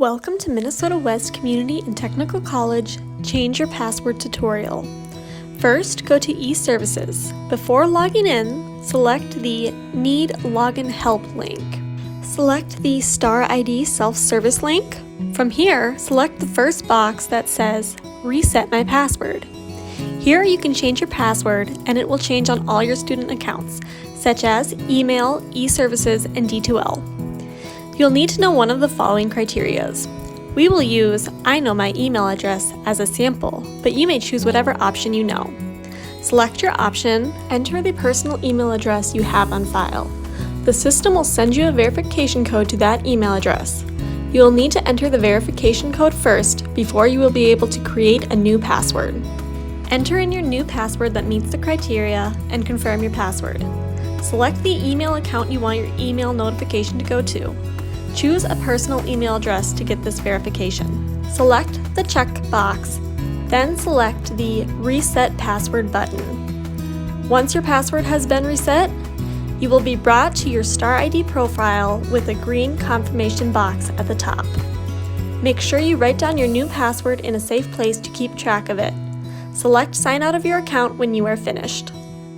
Welcome to Minnesota West Community and Technical College Change Your Password tutorial. First, go to eServices. Before logging in, select the Need Login Help link. Select the Star ID self-service link. From here, select the first box that says Reset My Password. Here you can change your password and it will change on all your student accounts, such as email, eServices, and D2L. You'll need to know one of the following criterias. We will use I know my email address as a sample, but you may choose whatever option you know. Select your option, enter the personal email address you have on file. The system will send you a verification code to that email address. You will need to enter the verification code first before you will be able to create a new password. Enter in your new password that meets the criteria and confirm your password. Select the email account you want your email notification to go to. Choose a personal email address to get this verification. Select the checkbox, then select the Reset Password button. Once your password has been reset, you will be brought to your Star ID profile with a green confirmation box at the top. Make sure you write down your new password in a safe place to keep track of it. Select Sign Out of your account when you are finished.